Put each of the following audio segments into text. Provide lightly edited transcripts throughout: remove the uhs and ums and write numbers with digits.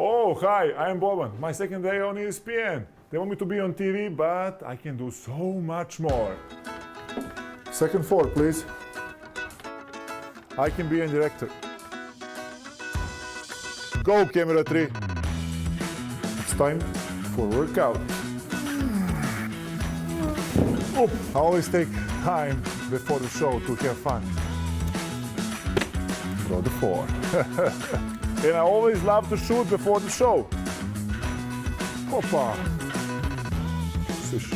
Oh, hi, I'm Boban. My second day on ESPN. They want me to be on TV, but I can do so much more. Second floor, please. I can be a director. Go, camera 3. It's time for workout. Oh, I always take time before the show to have fun. Go to 4. And I always love to shoot before the show. Opa. Swish.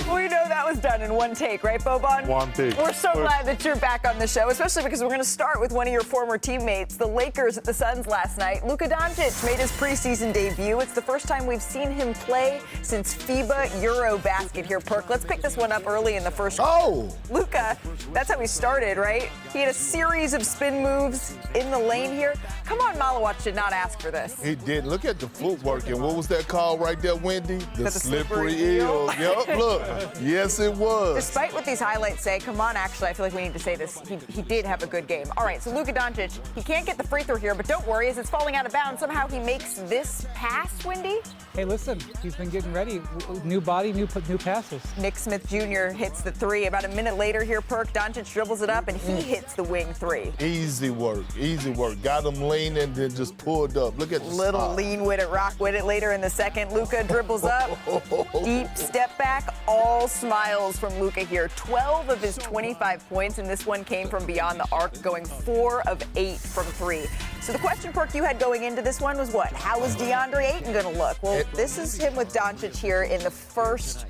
Well, you know that was done in one take, right, Boban? One take. We're so glad that you're back on the show, especially because we're going to start with one of your former teammates, the Lakers at the Suns last night. Luka Doncic made his preseason debut. It's the first time we've seen him play since FIBA Eurobasket here, Perk. Let's pick this one up early in the first. Oh! Luka, that's how he started, right? He had a series of spin moves in the lane here. Come on, Malawach did not ask for this. He did. Look at the footwork. And what was that called right there, Wendy? The slippery eel. Yep, look. Yes, it was. Despite what these highlights say, come on, actually, I feel like we need to say this. He did have a good game. All right, so Luka Doncic, he can't get the free throw here, but don't worry, as it's falling out of bounds, somehow he makes this pass, Wendy? Hey, listen, he's been getting ready. New body, new passes. Nick Smith Jr. hits the three. About a minute later here, Perk, Doncic dribbles it up, and he hits the wing three. Easy work, easy work. Got him leaning, then just pulled up. Look at the Little stop. lean with it, rock with it later in the second. Luka dribbles up, deep step back, all smiles from Luka here. 12 of his 25 points, and this one came from beyond the arc, going 4 of 8 from 3. So the question, Perk, you had going into this one was what? How was DeAndre Ayton going to look? Well, this is him with Doncic here in the first.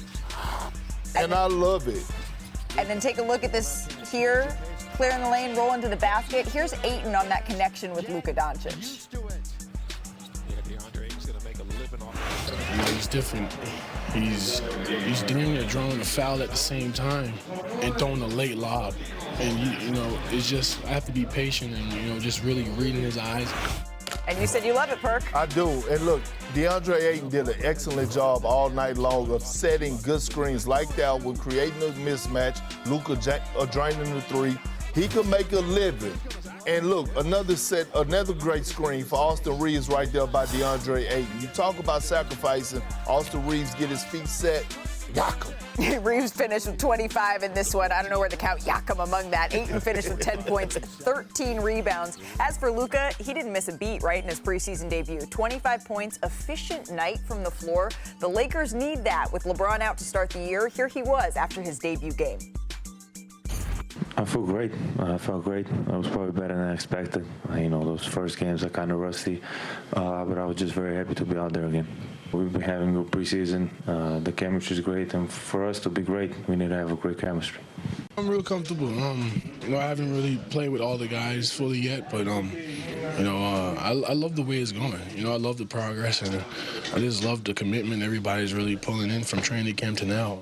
And I love it. And then take a look at this here. Clearing the lane, rolling to the basket. Here's Ayton on that connection with Luka Doncic. He's different. He's doing it, drawing a foul at the same time and throwing a late lob. And, you know, it's just, I have to be patient and, you know, just really reading his eyes. And you said you love it, Perk. I do. And look, DeAndre Ayton did an excellent job all night long of setting good screens like that one, creating a mismatch. Luka draining the three. He could make a living. And look, another great screen for Austin Reaves right there by DeAndre Ayton. You talk about sacrificing. Austin Reaves get his feet set. Yak him. Reaves finished with 25 in this one. I don't know where to count Yakum among that. Ayton finished with 10 points, 13 rebounds. As for Luka, he didn't miss a beat, right, in his preseason debut. 25 points, efficient night from the floor. The Lakers need that with LeBron out to start the year. Here he was after his debut game. I feel great. I felt great. I was probably better than I expected. You know, those first games are kind of rusty, but I was just very happy to be out there again. We've been having a good preseason. The chemistry is great, and for us to be great, we need to have a great chemistry. I'm real comfortable. You know, I haven't really played with all the guys fully yet, but you know, I love the way it's going. You know, I love the progress, and I just love the commitment everybody's really pulling in from training camp to now.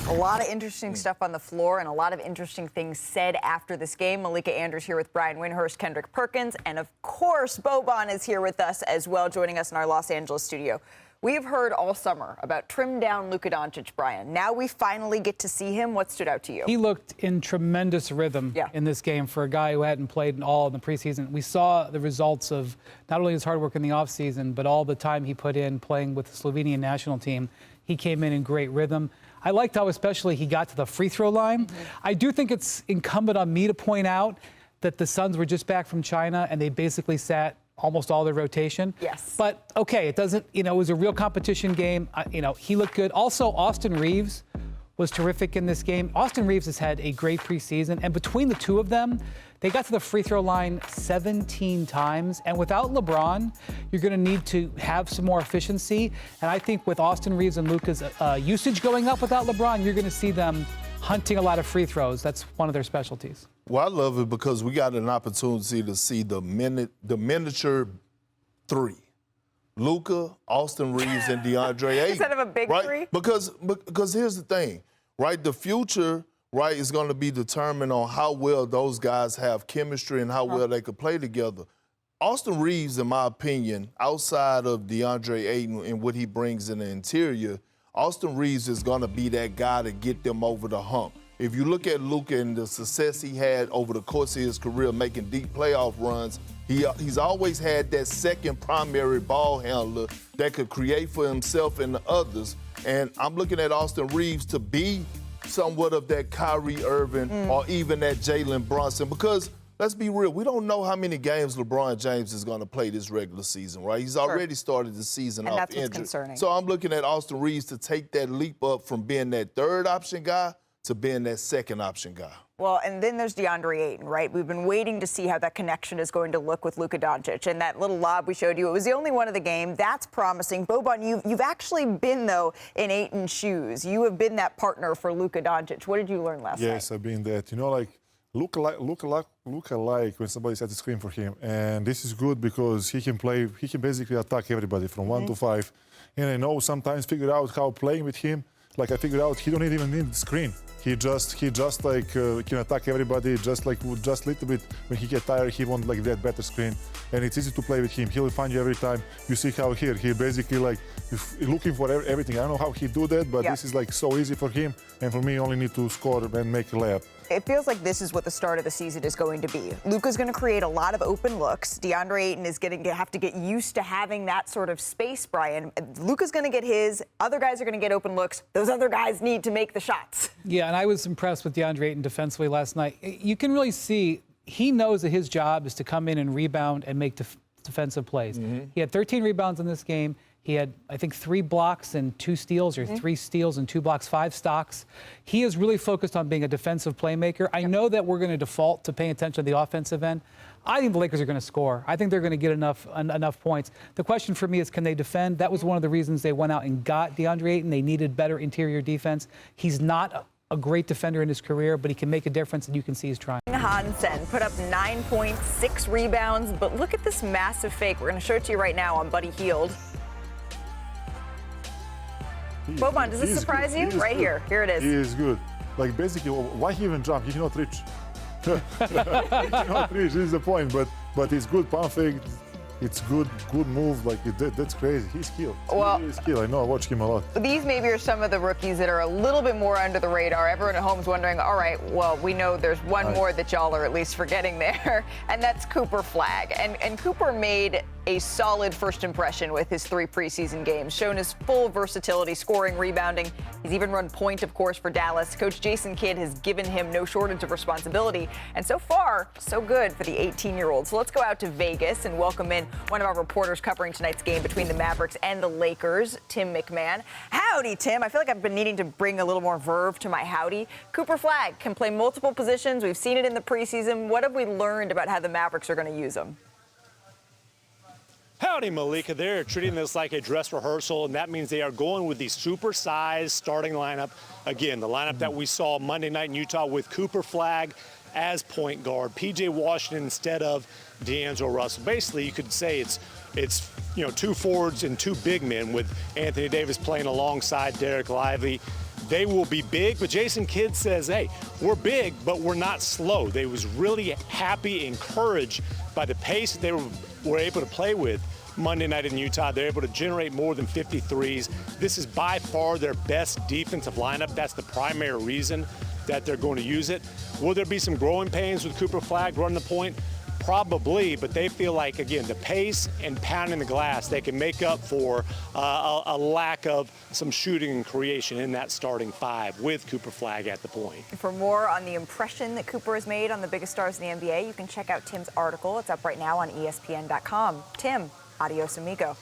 A lot of interesting stuff on the floor and a lot of interesting things said after this game. Malika Andrews here with Brian Windhorst, Kendrick Perkins, and of course, Boban is here with us as well, joining us in our Los Angeles studio. We have heard all summer about trimmed-down Luka Doncic, Brian. Now we finally get to see him. What stood out to you? He looked in tremendous rhythm in this game for a guy who hadn't played in all in the preseason. We saw the results of not only his hard work in the offseason, but all the time he put in playing with the Slovenian national team. He came in great rhythm. I liked how especially he got to the free throw line. I do think it's incumbent on me to point out that the Suns were just back from China and they basically sat almost all their rotation. Yes. But, okay, it doesn't, you know, it was a real competition game. You know, he looked good. Also, Austin Reaves was terrific in this game. Austin Reaves has had a great preseason, and between the two of them, they got to the free throw line 17 times. And without LeBron, you're going to need to have some more efficiency. And I think with Austin Reaves and Luka's usage going up without LeBron, you're going to see them hunting a lot of free throws. That's one of their specialties. Well, I love it because we got an opportunity to see the miniature three. Luka, Austin Reaves, and DeAndre Ayton. Instead of a big three? Because here's the thing, right? The future, right, is going to be determined on how well those guys have chemistry and how well they could play together. Austin Reaves, in my opinion, outside of DeAndre Ayton and what he brings in the interior, Austin Reaves is going to be that guy to get them over the hump. if you look at Luka and the success he had over the course of his career making deep playoff runs, he's always had that second primary ball handler that could create for himself and the others. And I'm looking at Austin Reaves to be somewhat of that Kyrie Irving or even that Jalen Brunson, because let's be real, we don't know how many games LeBron James is going to play this regular season, right? He's already started the season off injured. And that's what's concerning. So I'm looking at Austin Reaves to take that leap up from being that third option guy to being that second option guy. Well, and then there's DeAndre Ayton, right? We've been waiting to see how that connection is going to look with Luka Doncic. And that little lob we showed you, it was the only one of the game. That's promising. Boban, you've actually been, though, in Ayton's shoes. You have been that partner for Luka Doncic. What did you learn last night? Yes, I've been that. You know, like, Luka like when somebody sets a screen for him. And this is good because he can basically attack everybody from 1 to 5. And I know sometimes figure out how playing with him, like I figured out he don't even need the screen. He just like can attack everybody just a little bit. When he get tired, he won't like that better screen, and it's easy to play with him. He'll find you every time. You see how he basically like looking for everything. I don't know how he do that, but this is like so easy for him, and for me, only need to score and make a layup. It feels like this is what the start of the season is going to be. Luka's going to create a lot of open looks. DeAndre Ayton is going to have to get used to having that sort of space, Brian. Luka's going to get his. Other guys are going to get open looks. Those other guys need to make the shots. Yeah, and I was impressed with DeAndre Ayton defensively last night. You can really see he knows that his job is to come in and rebound and make defensive plays. He had 13 rebounds in this game. He had, I think, 3 blocks and 2 steals, or 3 steals and 2 blocks, 5 stocks. He is really focused on being a defensive playmaker. I know that we're going to default to paying attention to the offensive end. I think the Lakers are going to score. I think they're going to get enough points. The question for me is, can they defend? That was one of the reasons they went out and got DeAndre Ayton. They needed better interior defense. He's not a great defender in his career, but he can make a difference, and you can see he's trying. Yang Hansen put up 9 points, 6 rebounds, but look at this massive fake. We're going to show it to you right now on Buddy Hield. Boban, does this surprise you? Right here. Here it is. He is good. Like, basically, why he even jump? He cannot reach. He cannot reach. This is the point. But it's good pump fake. It's good move. Like, that's crazy. He's skilled. He's skilled. I know. I watch him a lot. These maybe are some of the rookies that are a little bit more under the radar. Everyone at home is wondering, all right, well, we know there's one more that y'all are at least forgetting there, and that's Cooper Flagg. And Cooper made a solid first impression with his 3 preseason games, shown his full versatility, scoring, rebounding. He's even run point, of course, for Dallas. Coach Jason Kidd has given him no shortage of responsibility. And so far, so good for the 18-year-old. So let's go out to Vegas and welcome in one of our reporters covering tonight's game between the Mavericks and the Lakers, Tim McMahon. Howdy, Tim. I feel like I've been needing to bring a little more verve to my howdy. Cooper Flagg can play multiple positions. We've seen it in the preseason. What have we learned about how the Mavericks are going to use him? Howdy, Malika. They're treating this like a dress rehearsal, and that means they are going with the super-sized starting lineup. Again, the lineup that we saw Monday night in Utah with Cooper Flagg as point guard, P.J. Washington instead of D'Angelo Russell. Basically, you could say it's 2 forwards and 2 big men, with Anthony Davis playing alongside Derek Lively. They will be big, but Jason Kidd says, hey, we're big, but we're not slow. They was really happy, encouraged by the pace they were able to play with Monday night in Utah. They're able to generate more than 50 threes. This is by far their best defensive lineup. That's the primary reason that they're going to use it. Will there be some growing pains with Cooper Flagg running the point? Probably, but they feel like, again, the pace and pounding the glass, they can make up for a lack of some shooting and creation in that starting 5 with Cooper Flagg at the point. For more on the impression that Cooper has made on the biggest stars in the NBA, you can check out Tim's article. It's up right now on ESPN.com. Tim, adios amigo.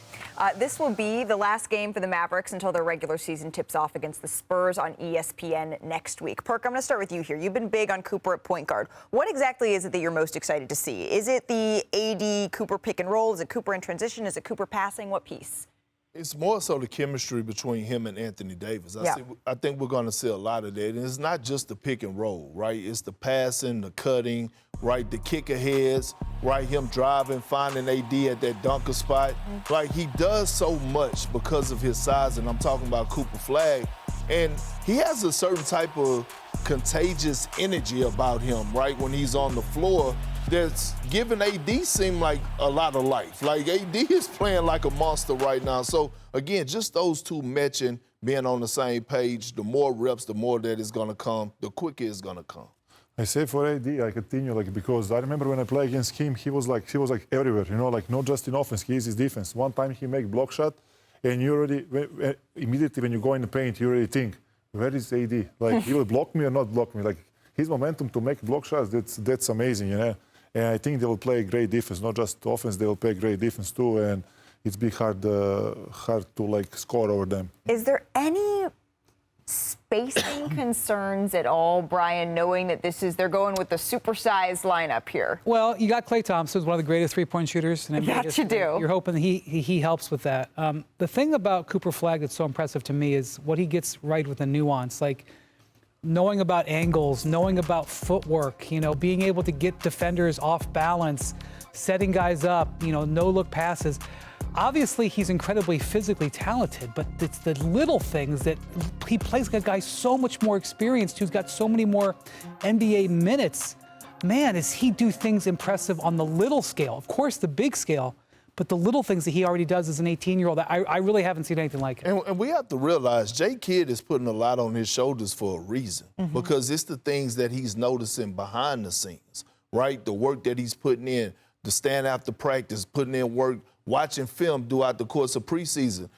This will be the last game for the Mavericks until their regular season tips off against the Spurs on ESPN next week. Perk, I'm going to start with you here. You've been big on Cooper at point guard. What exactly is it that you're most excited to see? Is it the AD Cooper pick and roll? Is it Cooper in transition? Is it Cooper passing? What piece? It's more so the chemistry between him and Anthony Davis. I think we're going to see a lot of that. And it's not just the pick and roll, right? It's the passing, the cutting, right? The kick aheads, right? Him driving, finding AD at that dunker spot. Like, he does so much because of his size, and I'm talking about Cooper Flagg. And he has a certain type of contagious energy about him, right? When he's on the floor, that's giving AD seem like a lot of life. Like, AD is playing like a monster right now. So, again, just those two matching being on the same page, the more reps, the more that it's going to come, the quicker it's going to come. I say for AD, I continue because I remember when I played against him, he was like everywhere, not just in offense, he is his defense. One time he make block shot, and you already immediately when you go in the paint, you already think, where is AD? He will block me or not block me? His momentum to make block shots, that's amazing, And I think they will play great defense, not just offense, they will play great defense too, and it's be hard to score over them. Is there any spacing concerns at all, Brian, knowing that they're going with the supersized lineup here? Well, you got Klay Thompson, who's one of the greatest three-point shooters in NBA That you do. You're hoping that he helps with that. The thing about Cooper Flagg that's so impressive to me is what he gets right with the nuance, knowing about angles, knowing about footwork, being able to get defenders off balance, setting guys up, no-look passes. Obviously, he's incredibly physically talented, but it's the little things that he plays like a guy so much more experienced who's got so many more NBA minutes. Man, does he do things impressive on the little scale. Of course, the big scale, but the little things that he already does as an 18-year-old, I really haven't seen anything like it. And we have to realize Jay Kidd is putting a lot on his shoulders for a reason, because it's the things that he's noticing behind the scenes, right? The work that he's putting in, the stand after practice, putting in work, watching film throughout the course of preseason.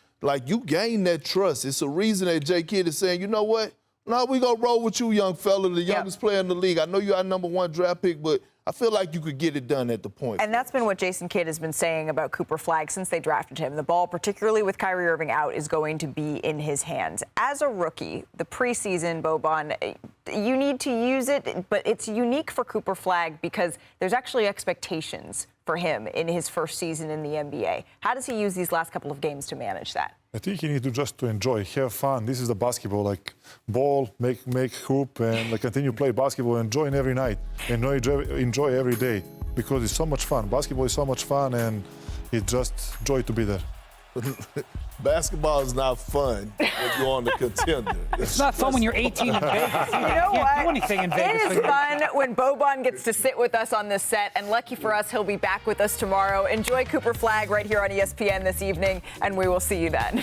You gain that trust. It's a reason that Jay Kidd is saying, you know what? No, we gonna roll with you, young fella, the youngest player in the league. I know you're our #1 draft pick, but I feel like you could get it done at the point. And that's been what Jason Kidd has been saying about Cooper Flagg since they drafted him. The ball, particularly with Kyrie Irving out, is going to be in his hands. As a rookie, the preseason, Boban, you need to use it, but it's unique for Cooper Flagg because there's actually expectations for him in his first season in the NBA. How does he use these last couple of games to manage that? I think he needs to just enjoy, have fun. This is the basketball, ball, make hoop, and continue play basketball, enjoying every night, and enjoy every day, because it's so much fun. Basketball is so much fun, and it's just joy to be there. Basketball is not fun if you're on the contender. It's not fun when you're 18 in Vegas. You know what? Can't do anything in Vegas. It is fun when Boban gets to sit with us on this set, and lucky for us, he'll be back with us tomorrow. Enjoy Cooper Flagg right here on ESPN this evening, and we will see you then.